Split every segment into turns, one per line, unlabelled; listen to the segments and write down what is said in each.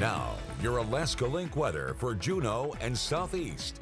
Now, your Alaska Link weather for Juneau and Southeast.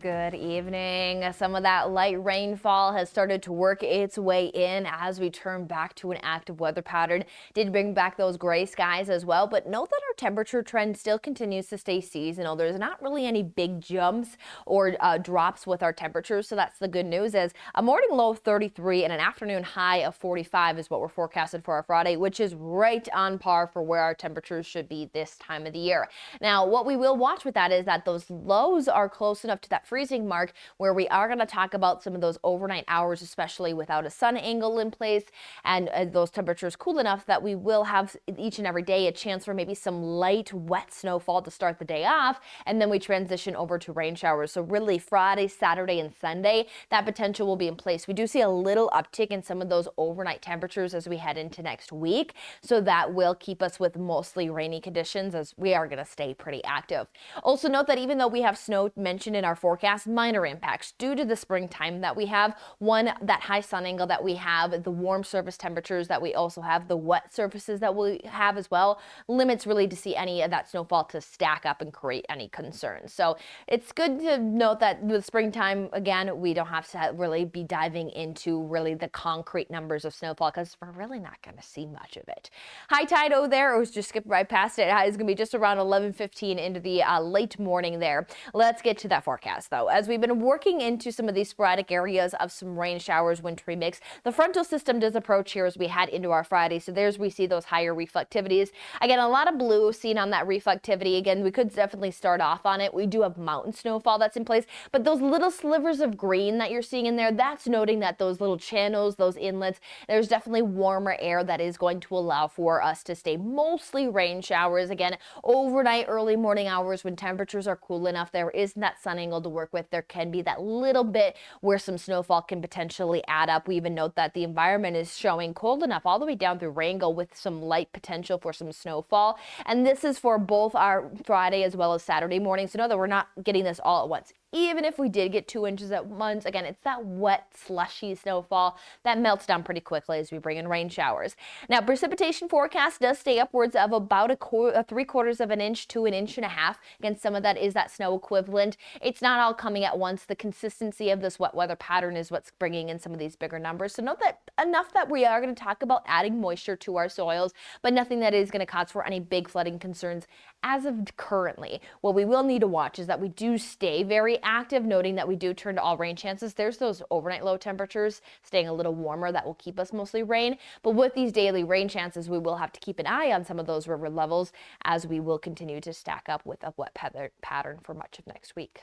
Good evening. Some of that light rainfall has started to work its way in as we turn back to an active weather pattern. Did bring back those gray skies as well, but note that our temperature trend still continues to stay seasonal. There's not really any big jumps or drops with our temperatures, so that's the good news. Is a morning low of 33 and an afternoon high of 45 is what we're forecasted for our Friday, which is right on par for where our temperatures should be this time of the year. Now, what we will watch with that is that those lows are close enough to that freezing mark where we are going to talk about some of those overnight hours, especially without a sun angle in place, and those temperatures cool enough that we will have each and every day a chance for maybe some light wet snowfall to start the day off, and then we transition over to rain showers. So really Friday, Saturday, and Sunday, that potential will be in place. We do see a little uptick in some of those overnight temperatures as we head into next week, so that will keep us with mostly rainy conditions as we are going to stay pretty active. Also note that even though we have snow mentioned in our forecast, minor impacts due to the springtime that we have. One, that high sun angle that we have, the warm surface temperatures that we also have, the wet surfaces that we have as well, limits really to see any of that snowfall to stack up and create any concerns. So it's good to note that with springtime, again, we don't have to really be diving into really the concrete numbers of snowfall because we're really not going to see much of it. High tide over there, it was just skipped right past it. It's going to be just around 11:15 into the late morning there. Let's get to that forecast though. As we've been working into some of these sporadic areas of some rain showers, wintry mix, the frontal system does approach here as we head into our Friday. So we see those higher reflectivities. Again, a lot of blue seen on that reflectivity. Again, we could definitely start off on it. We do have mountain snowfall that's in place, but those little slivers of green that you're seeing in there, that's noting that those little channels, those inlets, there's definitely warmer air that is going to allow for us to stay mostly rain showers. Again, overnight, early morning hours when temperatures are cool enough, there isn't that sun angle to work with. There can be that little bit where some snowfall can potentially add up. We even note that the environment is showing cold enough all the way down through Wrangell with some light potential for some snowfall. And this is for both our Friday as well as Saturday morning. So know that we're not getting this all at once. Even if we did get 2 inches at once, again, it's that wet, slushy snowfall that melts down pretty quickly as we bring in rain showers. Now, precipitation forecast does stay upwards of about 3/4 of an inch to 1.5 inches. Again, some of that is that snow equivalent. It's not all coming at once. The consistency of this wet weather pattern is what's bringing in some of these bigger numbers. So note that enough that we are going to talk about adding moisture to our soils, but nothing that is going to cause for any big flooding concerns as of currently. What we will need to watch is that we do stay very active, noting that we do turn to all rain chances. There's those overnight low temperatures staying a little warmer that will keep us mostly rain. But with these daily rain chances, we will have to keep an eye on some of those river levels as we will continue to stack up with a wet pattern for much of next week.